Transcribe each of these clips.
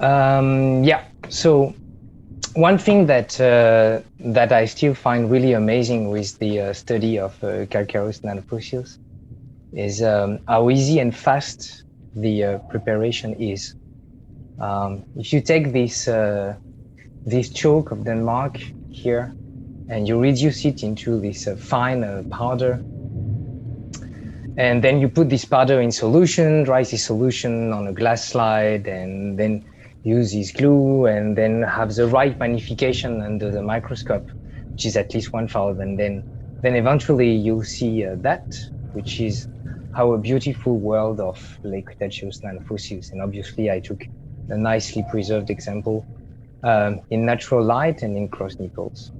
Yeah, so one thing that I still find really amazing with the study of calcareous nanofossils is how easy and fast the preparation is. If you take this chalk of Denmark here and you reduce it into this fine powder, and then you put this powder in solution, dry this solution on a glass slide, and then use this glue, and then have the right magnification under the microscope, which is at least 1000. Then eventually you'll see that, which is our beautiful world of Late Cretaceous nanofossils. And obviously I took a nicely preserved example in natural light and in cross nipples.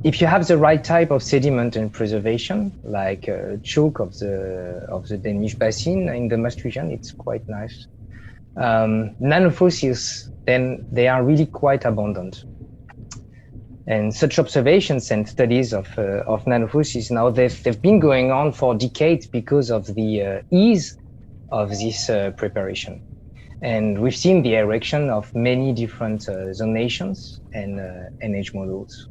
If you have the right type of sediment and preservation, like chalk of the Danish basin in the Must region, it's quite nice. Nanofossils, then they are really quite abundant. And such observations and studies of nanofossils now, they've been going on for decades because of the ease of this preparation. And we've seen the erection of many different zonations and age models.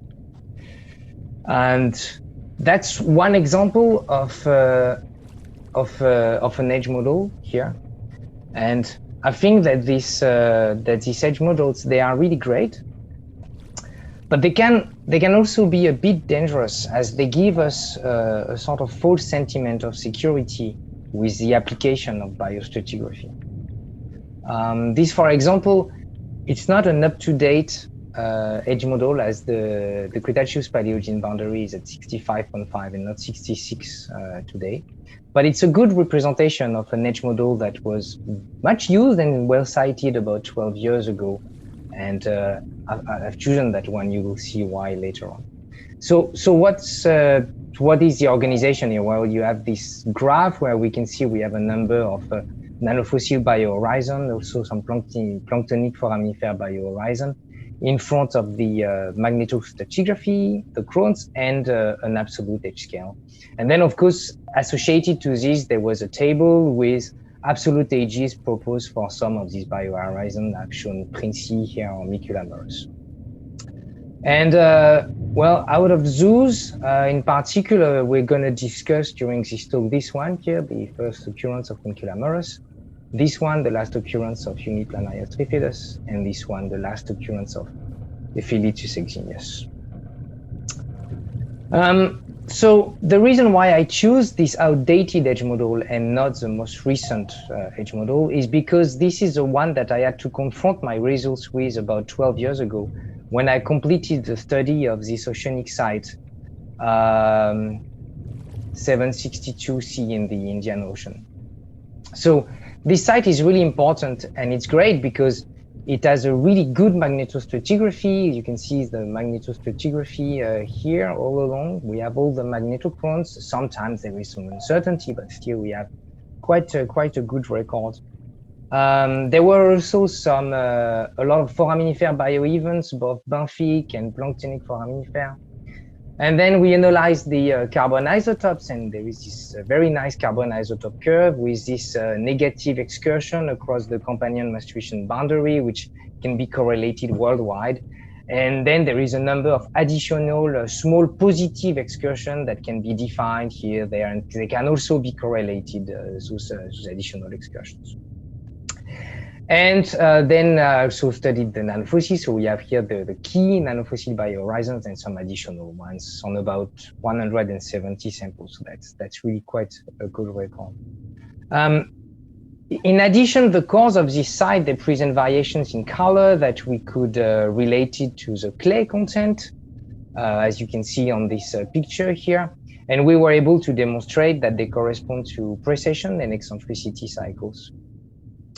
And that's one example of an edge model here. And I think that these edge models, they are really great, but they can also be a bit dangerous, as they give us a sort of false sentiment of security with the application of biostratigraphy. This, for example, it's not an up-to-date edge model, as the Cretaceous Paleogene boundary is at 65.5 and not 66 today. But it's a good representation of an edge model that was much used and well cited about 12 years ago. And I've chosen that one. You will see why later on. So what is the organization here? Well, you have this graph where we can see we have a number of nanofossil biohorizon, also some planktonic foraminifer biohorizon, in front of the magnetostratigraphy, the chrones, and an absolute edge scale. And then, of course, associated to this, there was a table with absolute ages proposed for some of these biohorizons. I've shown Princey here or Miculamerus. And well, out of those, in particular, we're going to discuss during this talk this one here, the first occurrence of Miculamerus, this one, the last occurrence of Uniplanaria Trifidus, and this one, the last occurrence of Ephilitus exiguus. So the reason why I choose this outdated edge model and not the most recent edge model is because this is the one that I had to confront my results with about 12 years ago when I completed the study of this oceanic site 762C in the Indian Ocean. So this site is really important, and it's great because it has a really good magnetostratigraphy. You can see the magnetostratigraphy here all along. We have all the magnetochrones. Sometimes there is some uncertainty, but still we have quite a good record. There were also some a lot of foraminifer bioevents, both benthic and planktonic foraminifer. And then we analyzed the carbon isotopes, and there is this very nice carbon isotope curve with this negative excursion across the companion masturation boundary, which can be correlated worldwide. And then there is a number of additional small positive excursion that can be defined here, there, and they can also be correlated, those additional excursions. And then I also studied the nanofossils. So we have here the key nanofossil biohorizons and some additional ones on about 170 samples. So that's really quite a good record. In addition, the cores of this site, they present variations in color that we could relate it to the clay content, as you can see on this picture here. And we were able to demonstrate that they correspond to precession and eccentricity cycles.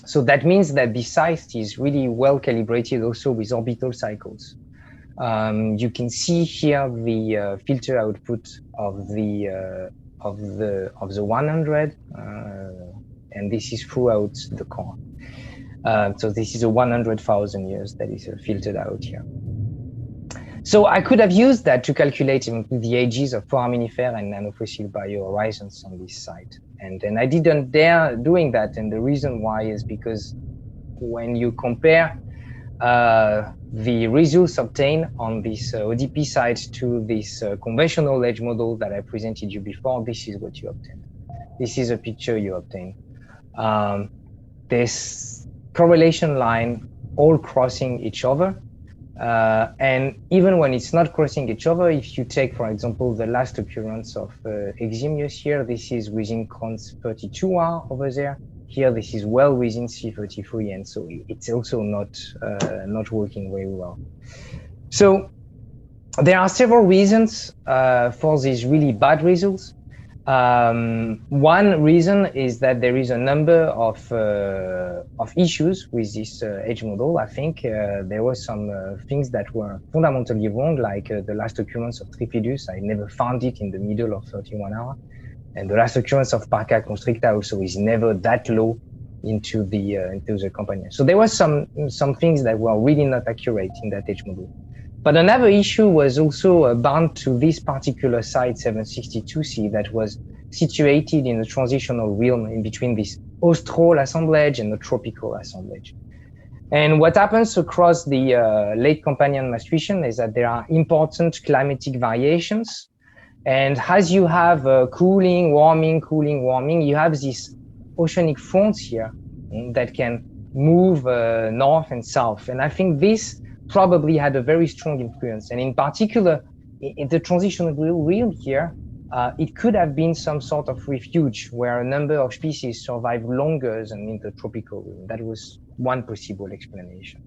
So that means that the site is really well calibrated also with orbital cycles. You can see here the filter output of the 100, and this is throughout the core. So this is a 100,000 years that is filtered out here. So I could have used that to calculate the ages of foraminifer and nanofossil biohorizons on this site. And I didn't dare doing that. And the reason why is because when you compare the results obtained on this ODP side to this conventional edge model that I presented you before, this is what you obtain. This is a picture you obtain. This correlation line all crossing each other. And even when it's not crossing each other, if you take, for example, the last occurrence of Eximius here, this is within Cons 32R over there. Here, this is well within C33, and so it's also not working very well. So there are several reasons for these really bad results. One reason is that there is a number of issues with this edge model. I think there were some things that were fundamentally wrong, like the last occurrence of Trifidus. I never found it in the middle of 31 hours. And the last occurrence of Parca constricta also is never that low into the companion. So there were some things that were really not accurate in that edge model. But another issue was also bound to this particular site 762C that was situated in a transitional realm in between this austral assemblage and the tropical assemblage. And what happens across the late companion masturation is that there are important climatic variations. And as you have cooling, warming, you have these oceanic fronts here that can move north and south. And I think this probably had a very strong influence. And in particular, in the transitional realm here, it could have been some sort of refuge where a number of species survive longer than in the tropical realm. That was one possible explanation.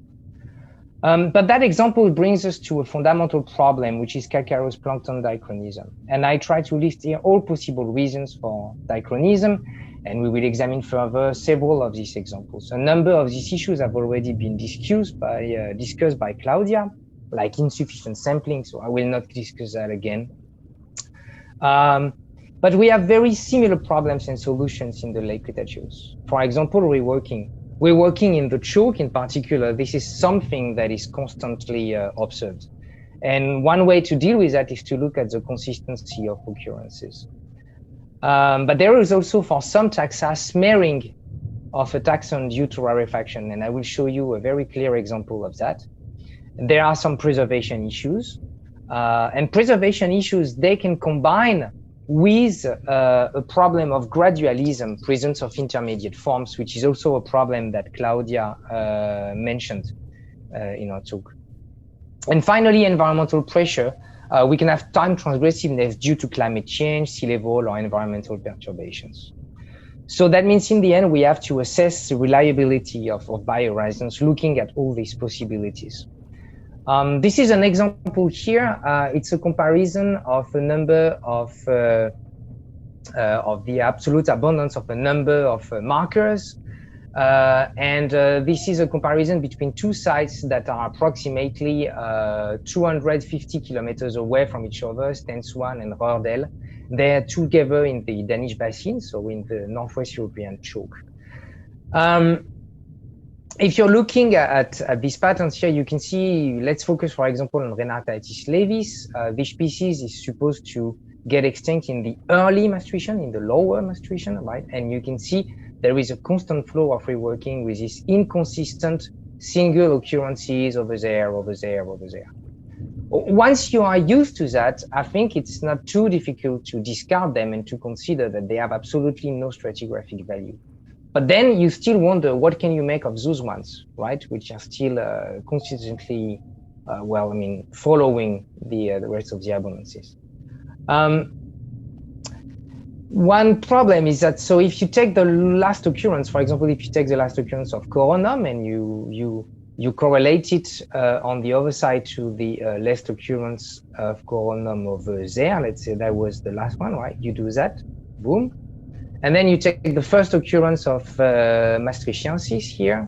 But that example brings us to a fundamental problem, which is calcareous plankton dichronism. And I try to list here all possible reasons for dichronism, and we will examine further several of these examples. A number of these issues have already been discussed by Claudia, like insufficient sampling, so I will not discuss that again. But we have very similar problems and solutions in the Late Cretaceous. For example, reworking in the chalk in particular, this is something that is constantly observed. And one way to deal with that is to look at the consistency of occurrences. But there is also, for some taxa, smearing of a taxon due to rarefaction, and I will show you a very clear example of that. There are some preservation issues, and preservation issues, they can combine with a problem of gradualism, presence of intermediate forms, which is also a problem that Claudia mentioned in our talk. And finally, environmental pressure. We can have time transgressiveness due to climate change, sea level, or environmental perturbations. So that means in the end, we have to assess the reliability of biohorizons, looking at all these possibilities. This is an example here. It's a comparison of a number of the absolute abundance of a number of markers. This is a comparison between two sites that are approximately 250 kilometers away from each other, Stenswan and Rördel. They are together in the Danish basin, so in the Northwest European chalk. If you're looking at these patterns here, you can see, let's focus, for example, on Renatatis levis. This species is supposed to get extinct in the early masturation, in the lower masturation, right? And you can see there is a constant flow of reworking with these inconsistent single occurrences over there. Once you are used to that, I think it's not too difficult to discard them and to consider that they have absolutely no stratigraphic value. But then you still wonder, what can you make of those ones, right? Which are still consistently, following the rest of the abundances. One problem is that, so if you take the last occurrence, for example, if you take the last occurrence of coronum and you correlate it on the other side to the last occurrence of coronum over there, let's say that was the last one, right? You do that, boom. And then you take the first occurrence of Maastrichtiensis here.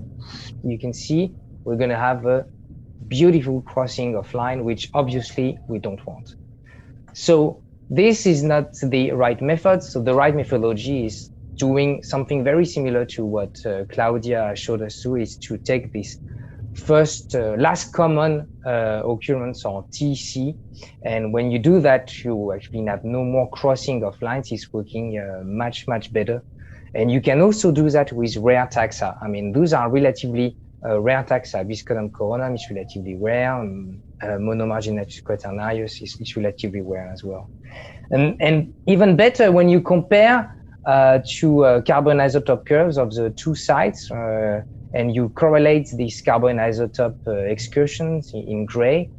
You can see we're going to have a beautiful crossing of line, which obviously we don't want. So this is not the right method. So the right methodology is doing something very similar to what Claudia showed us to, is to take this first last common occurrence, or TC, and when you do that, you actually have no more crossing of lines. It's working much better, And you can also do that with rare taxa. I mean, those are relatively rare taxa. Viscodon coronum is relatively rare. Monomarginatus quaternarius is relatively rare as well. And even better, when you compare to carbon isotope curves of the two sites, and you correlate these carbon isotope excursions in gray,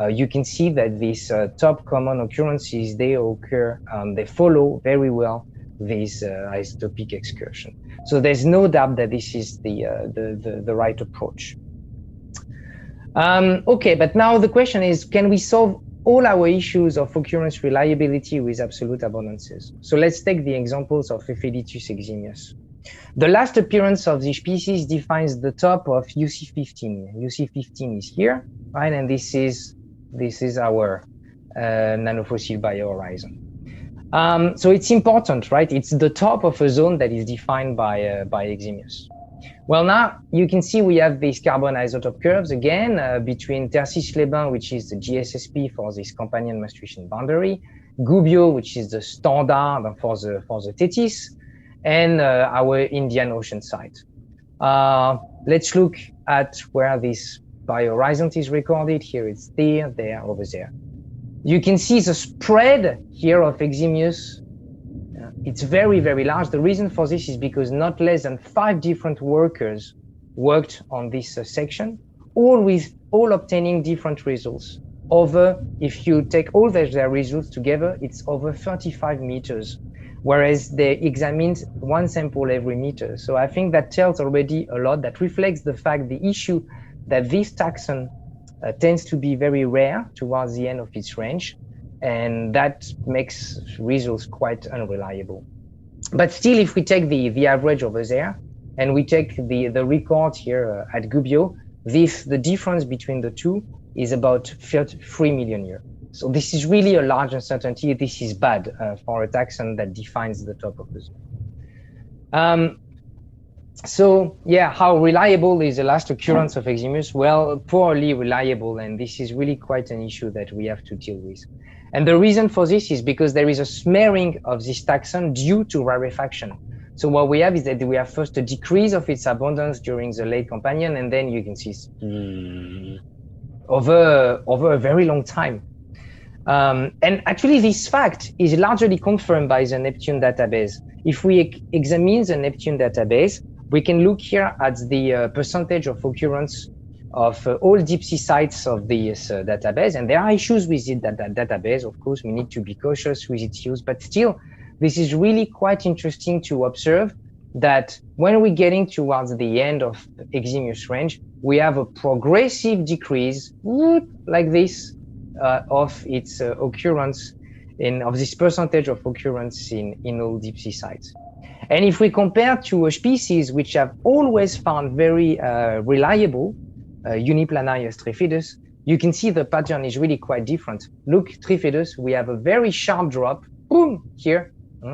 you can see that these top common occurrences, they occur, they follow very well this isotopic excursion. So there's no doubt that this is the right approach. Okay, but now the question is, can we solve all our issues of occurrence reliability with absolute abundances? So let's take the examples of Trifidus eximius. The last appearance of the species defines the top of UC15. UC15 is here, right? And this is our nanofossil biohorizon. So it's important, right? It's the top of a zone that is defined by eximius. Well, now you can see we have these carbon isotope curves again between Tercis-les-Bains, which is the GSSP for this companion menstruation boundary, Gubbio, which is the standard for the Tethys, and our Indian Ocean site. Let's look at where this biohorizon is recorded. Here it's there, over there. You can see the spread here of eximius. It's very, very large. The reason for this is because not less than 5 different workers worked on this section, all obtaining different results. If you take all their results together, it's over 35 meters, whereas they examined one sample every meter. So I think that tells already a lot, that reflects the fact, the issue that this taxon tends to be very rare towards the end of its range, and that makes results quite unreliable. But still, if we take the average over there, and we take the record here at Gubbio, the difference between the two is about 3 million years. So this is really a large uncertainty. This is bad for a taxon that defines the top of the zone. So yeah, how reliable is the last occurrence of eximius? Well, poorly reliable, and this is really quite an issue that we have to deal with. And the reason for this is because there is a smearing of this taxon due to rarefaction. So what we have is that we have first a decrease of its abundance during the late Companion, and then you can see over a very long time. And actually, this fact is largely confirmed by the Neptune database. If we examine the Neptune database, we can look here at the percentage of occurrence of all deep sea sites of this database. And there are issues with it, that database. Of course, we need to be cautious with its use, but still, this is really quite interesting to observe that when we're getting towards the end of eximius range, we have a progressive decrease like this of its occurrence of this percentage of occurrence in all deep sea sites. And if we compare to a species which have always found very reliable, Uniplanarius Trifidus, you can see the pattern is really quite different. Look, Trifidus, we have a very sharp drop, boom, here,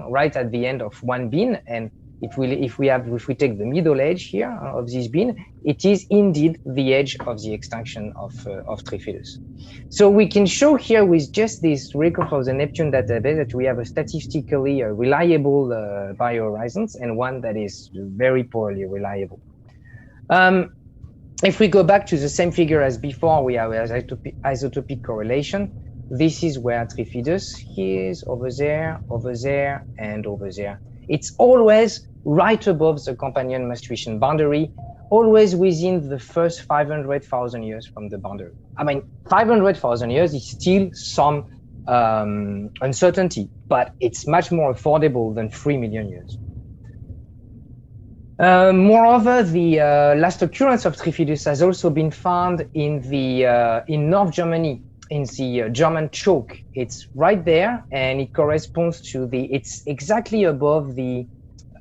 right at the end of one bin, and if we take the middle edge here of this bin, it is indeed the edge of the extinction of Trifidus. So we can show here with just this record of the Neptune database that we have a statistically reliable biohorizons and one that is very poorly reliable. If we go back to the same figure as before, we have isotopic correlation. This is where Trifidus is, over there, and over there. It's always right above the companion menstruation boundary, always within the first 500,000 years from the boundary. I mean, 500,000 years is still some uncertainty, but it's much more affordable than 3 million years. Moreover, the last occurrence of Trifidus has also been found in North Germany, in the German choke. It's right there, and it corresponds to it's exactly above the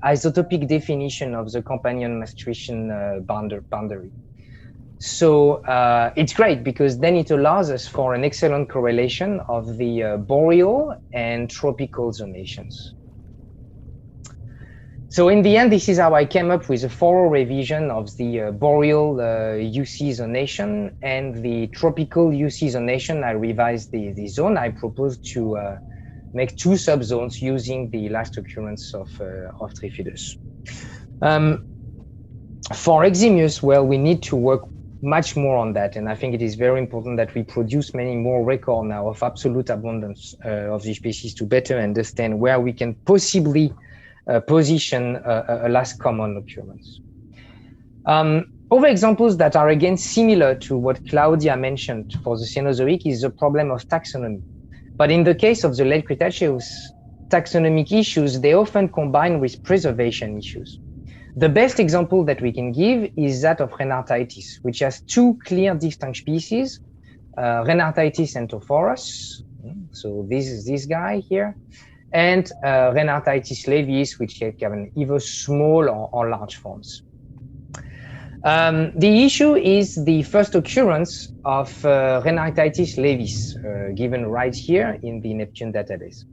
isotopic definition of the companion menstruation boundary. So it's great because then it allows us for an excellent correlation of the boreal and tropical zonations. So in the end, this is how I came up with a thorough revision of the boreal UC zonation and the tropical UC zonation. I revised the zone. I proposed to make two subzones using the last occurrence of Trifidus. For Eximius, well, we need to work much more on that, and I think it is very important that we produce many more records now of absolute abundance of the species to better understand where we can possibly position a last common occurrence. Other examples that are again similar to what Claudia mentioned for the Cenozoic is the problem of taxonomy. But in the case of the late Cretaceous, taxonomic issues, they often combine with preservation issues. The best example that we can give is that of Rhenartitis, which has two clear distinct species, Rhenartitis entophorus, so this is this guy here, and Rhenartitis levis, which can either small or large forms. The issue is the first occurrence of Rhenartitis levis, given right here in the Neptune database.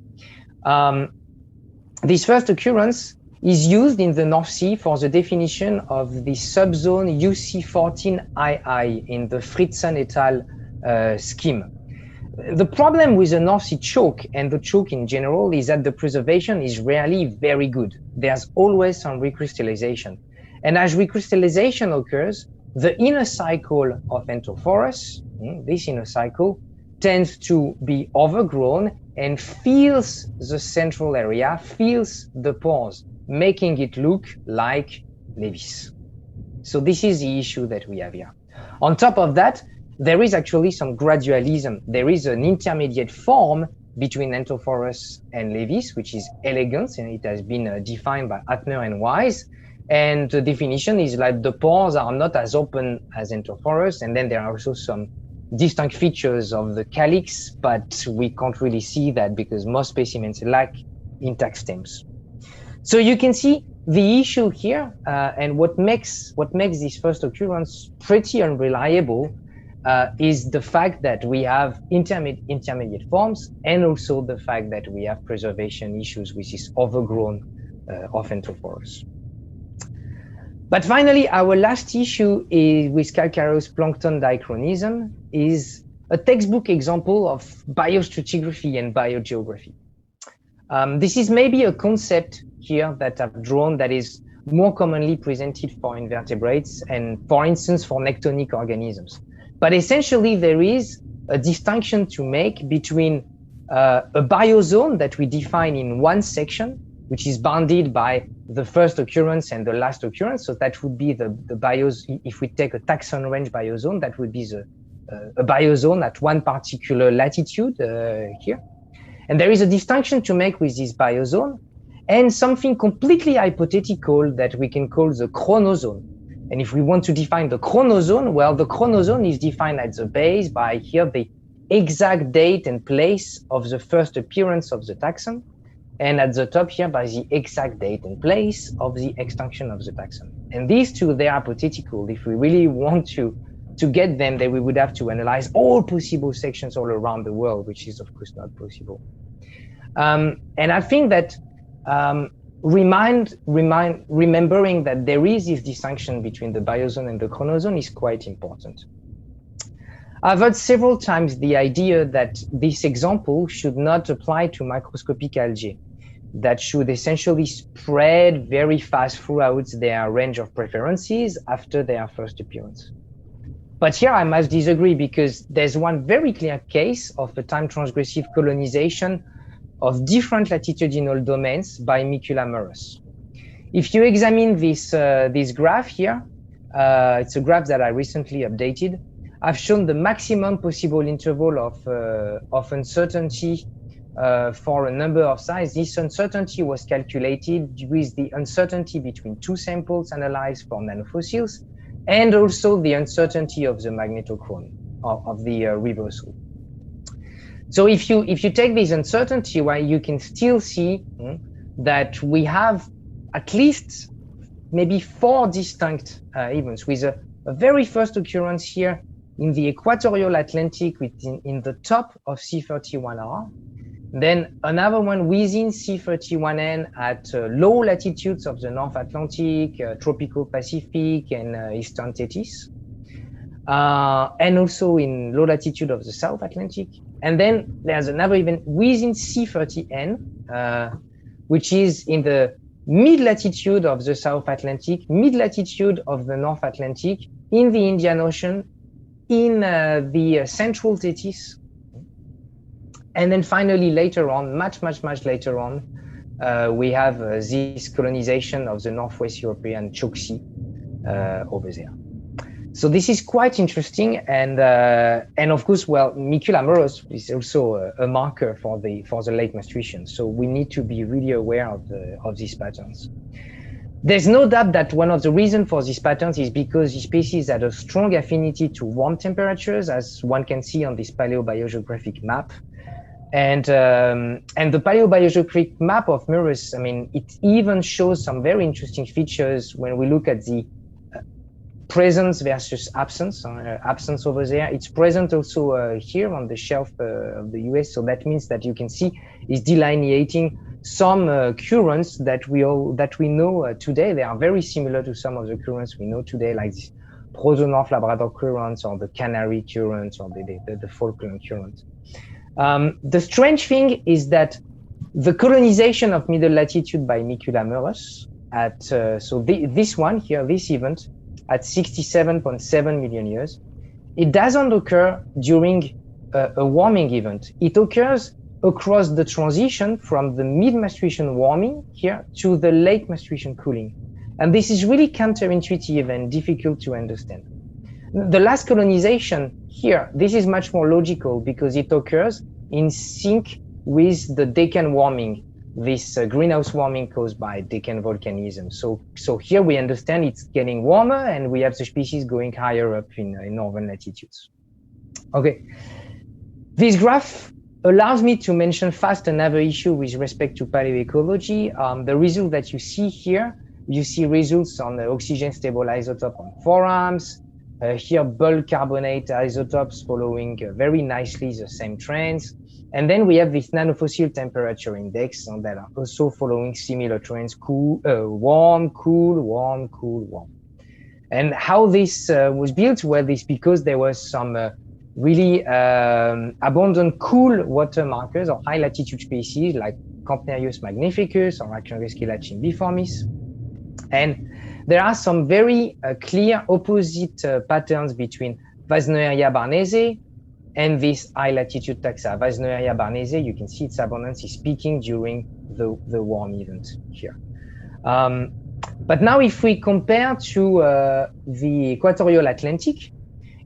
This first occurrence is used in the North Sea for the definition of the subzone UC14II in the Fritzen et al. Scheme. The problem with the North Sea chalk and the chalk in general is that the preservation is rarely very good. There's always some recrystallization. And as recrystallization occurs, the inner cycle of entophorus, this inner cycle, tends to be overgrown and fills the central area, fills the pores, making it look like levis. So this is the issue that we have here. On top of that, there is actually some gradualism. There is an intermediate form between entophorus and levis, which is elegans, and it has been defined by Atner and Wise. And the definition is like the pores are not as open as entophorus, and then there are also some distinct features of the calyx, but we can't really see that because most specimens lack intact stems. So you can see the issue here, and what makes this first occurrence pretty unreliable is the fact that we have intermediate forms, and also the fact that we have preservation issues with this overgrown of entophorus. But finally, our last issue is with calcareous plankton dichronism is a textbook example of biostratigraphy and biogeography. This is maybe a concept here that I've drawn that is more commonly presented for invertebrates and, for instance, for nectonic organisms. But essentially, there is a distinction to make between a biozone that we define in one section, which is bounded by the first occurrence and the last occurrence. So that would be the biozone. If we take a taxon range biozone, that would be a biozone at one particular latitude here. And there is a distinction to make with this biozone and something completely hypothetical that we can call the chronozone. And if we want to define the chronozone, well, the chronozone is defined at the base by here the exact date and place of the first appearance of the taxon, and at the top here by the exact date and place of the extinction of the taxon. And these two, they are hypothetical. If we really want to get them, then we would have to analyze all possible sections all around the world, which is of course not possible. And I think that remembering that there is this distinction between the biozone and the chronozone is quite important. I've heard several times the idea that this example should not apply to microscopic algae, that should essentially spread very fast throughout their range of preferences after their first appearance. But here I must disagree, because there's one very clear case of a time transgressive colonization of different latitudinal domains by Micula murus. If you examine this graph here, it's a graph that I recently updated. I've shown the maximum possible interval of uncertainty for a number of sizes. This uncertainty was calculated with the uncertainty between two samples analyzed for nannofossils, and also the uncertainty of the magnetochrone of the reversal. So if you take this uncertainty, well, you can still see that we have at least maybe 4 distinct events, with a very first occurrence here in the equatorial Atlantic in the top of C31R, then another one within C31N at low latitudes of the North Atlantic, tropical Pacific, and Eastern Tethys. and also in low latitude of the South Atlantic. And then there's another event within C30N, which is in the mid-latitude of the South Atlantic, mid-latitude of the North Atlantic, in the Indian Ocean, in the central Tethys. And then finally, later on, much later on, we have this colonization of the Northwest European Chalk Sea over there. So this is quite interesting, and of course, well, Micula Moros is also a marker for the late menstruation. So we need to be really aware of these patterns. There's no doubt that one of the reasons for these patterns is because the species had a strong affinity to warm temperatures, as one can see on this paleobiogeographic map. And the paleobiogeographic map of Moros, I mean, it even shows some very interesting features when we look at the presence versus absence. Absence over there, it's present also here on the shelf of the US. So that means that you can see it's delineating some currents that we know today. They are very similar to some of the currents we know today, like this Proto-North Labrador currents, or the Canary currents, or the Falkland current. The strange thing is that the colonization of middle latitude by Micula Moros at this one here, this event, at 67.7 million years, it doesn't occur during a warming event. It occurs across the transition from the mid-menstruation warming here to the late menstruation cooling. And this is really counterintuitive and difficult to understand. The last colonization here, this is much more logical because it occurs in sync with the Deccan warming, this greenhouse warming caused by Deccan volcanism. So here we understand it's getting warmer, and we have the species going higher up in northern latitudes. Okay, this graph allows me to mention fast another issue with respect to paleoecology. The result that you see here, you see results on the oxygen stable isotope on forearms. Here, bulk carbonate isotopes following very nicely the same trends. And then we have this nanofossil temperature index that are also following similar trends: cool, warm, cool, warm, cool, warm. And how this was built? Well, this because there was some really abundant cool water markers or high latitude species like Campnerius magnificus or Acrangrescilla cymbiformis. And there are some very clear opposite patterns between Wasneria barnesi and this high latitude taxa. Wasneria barnesi, you can see its abundance is peaking during the warm event here. But now if we compare to the equatorial Atlantic,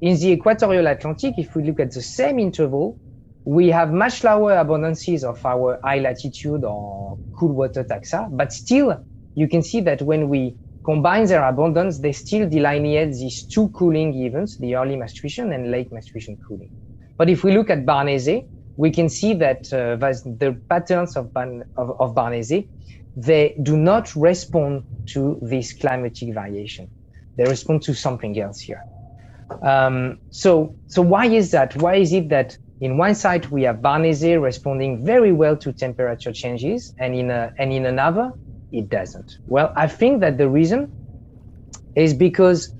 in the equatorial Atlantic, if we look at the same interval, we have much lower abundances of our high latitude or cool water taxa, but still you can see that when we combine their abundance, they still delineate these two cooling events, the early menstruation and late menstruation cooling. But if we look at Barnesi, we can see that the patterns of Barnesi, they do not respond to this climatic variation. They respond to something else here. So why is that? Why is it that in one site we have Barnesi responding very well to temperature changes, and in another it doesn't? Well, I think that the reason is because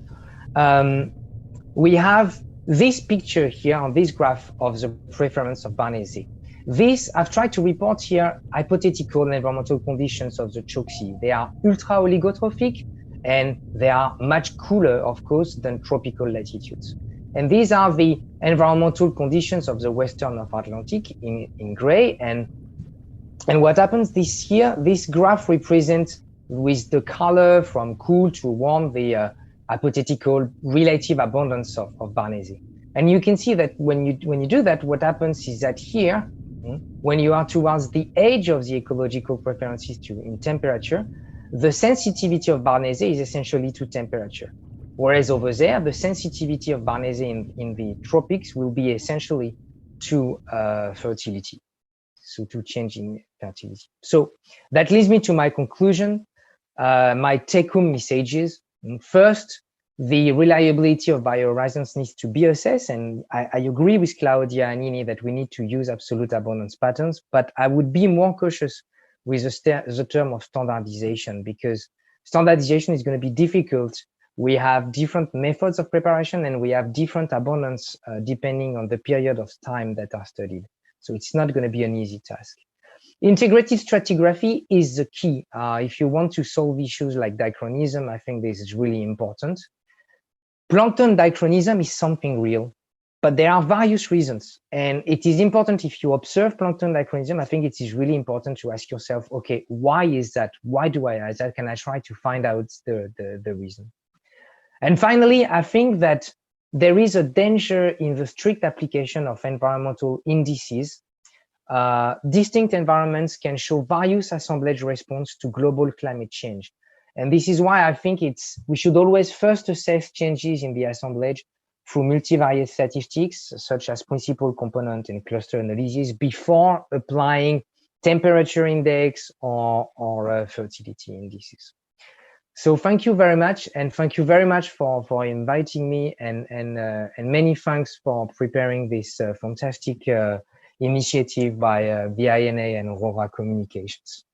we have this picture here on this graph of the preference of Barnesi. This, I've tried to report here hypothetical environmental conditions of the Chalk Sea. They are ultra oligotrophic, and they are much cooler, of course, than tropical latitudes. And these are the environmental conditions of the western North Atlantic in gray. And what happens this graph represents with the color from cool to warm the hypothetical relative abundance of Barnesi. And you can see that when you do that, what happens is that here, when you are towards the edge of the ecological preferences in temperature, the sensitivity of Barnesi is essentially to temperature. Whereas over there, the sensitivity of Barnesi in the tropics will be essentially to fertility, so to change in fertility. So that leads me to my conclusion, my take-home messages. First, the reliability of biohorizons needs to be assessed, and I agree with Claudia and Nini that we need to use absolute abundance patterns, but I would be more cautious with the term of standardization, because standardization is going to be difficult we have different methods of preparation, and we have different abundance depending on the period of time that are studied. So it's not going to be an easy task. Integrated stratigraphy is the key. If you want to solve issues like dichronism, I think this is really important. Plankton dichronism is something real, but there are various reasons. And it is important, if you observe plankton dichronism, I think it is really important to ask yourself, okay, why is that? Why do I ask that? Can I try to find out the reason? And finally, I think that there is a danger in the strict application of environmental indices. Distinct environments can show various assemblage response to global climate change. And this is why I think we should always first assess changes in the assemblage through multivariate statistics, such as principal component and cluster analysis, before applying temperature index or fertility indices. So thank you very much, and thank you very much for inviting me, and many thanks for preparing this fantastic initiative by VINA and Aurora Communications.